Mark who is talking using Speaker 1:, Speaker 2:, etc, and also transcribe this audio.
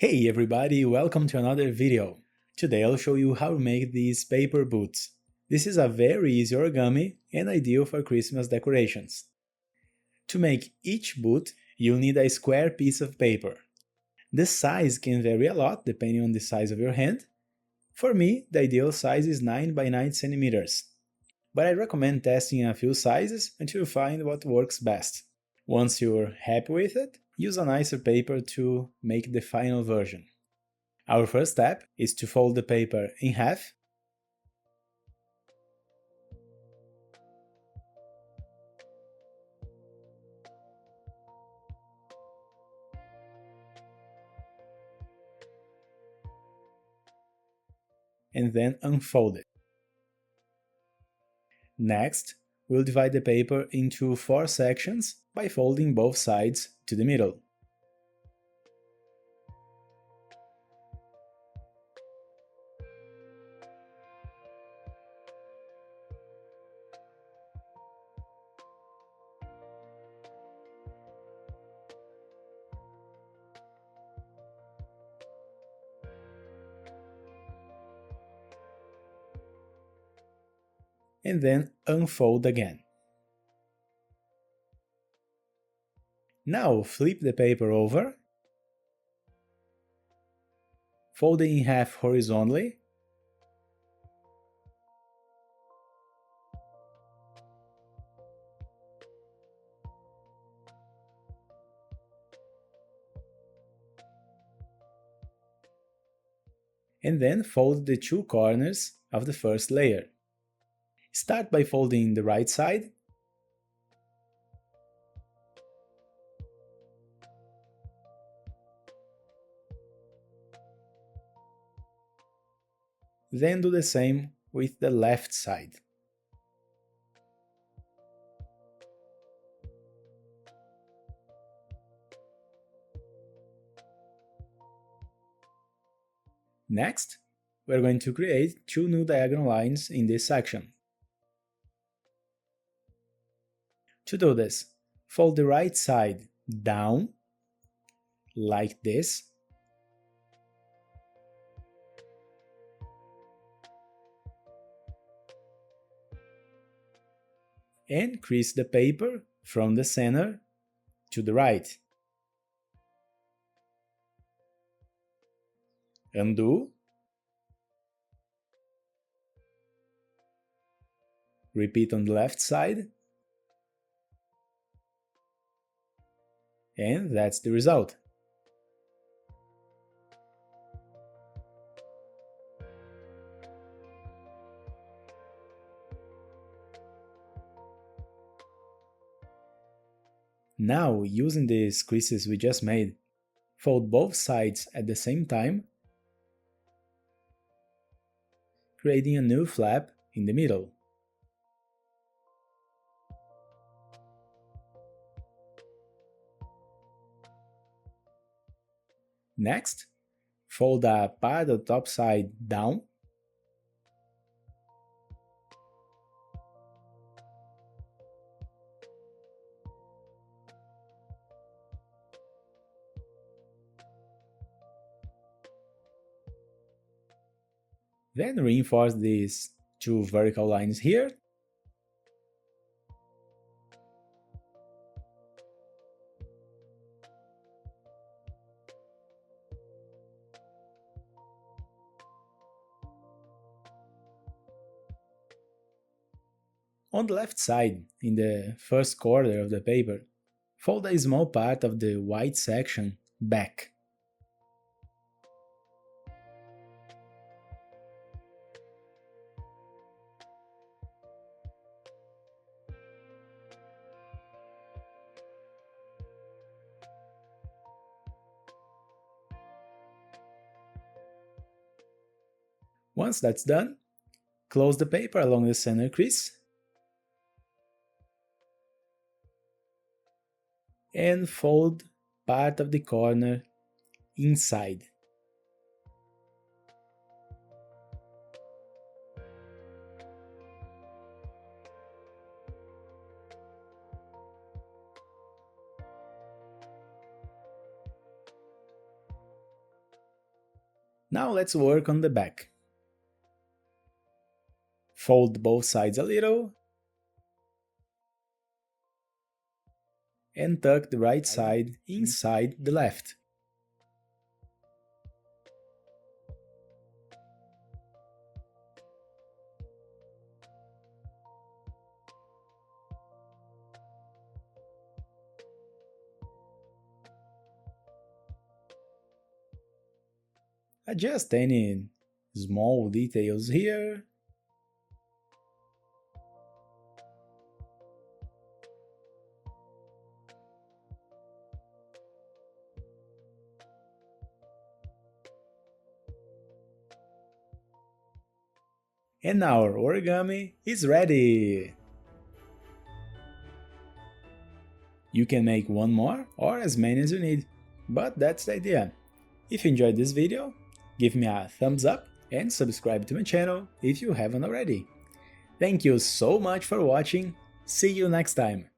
Speaker 1: Hey everybody, welcome to another video. Today I'll show you how to make these paper boots. This is a very easy origami and ideal for Christmas decorations. To make each boot, you'll need a square piece of paper. The size can vary a lot depending on the size of your hand. For me, the ideal size is 9 by 9 centimeters. But I recommend testing a few sizes until you find what works best. Once you're happy with it, use a nicer paper to make the final version. Our first step is to fold the paper in half. And then unfold it. Next, we'll divide the paper into 4 sections by folding both sides to the middle. And then unfold again. Now flip the paper over, fold it in half horizontally, and then fold the two corners of the first layer. Start by folding the right side, then do the same with the left side. Next, we're going to create two new diagonal lines in this section. To do this, fold the right side down, like this, and crease the paper from the center to the right. Undo, repeat on the left side, and that's the result. Now, using these creases we just made, fold both sides at the same time, creating a new flap in the middle. Next, fold a part of the top side down, then reinforce these two vertical lines here, on the left side, in the first corner of the paper, fold a small part of the white section back. Once that's done, close the paper along the center crease and fold part of the corner inside. Now let's work on the back. Fold both sides a little and tuck the right side inside the left. Adjust any small details here. And our origami is ready! You can make one more or as many as you need, but that's the idea. If you enjoyed this video, give me a thumbs up and subscribe to my channel if you haven't already. Thank you so much for watching, see you next time!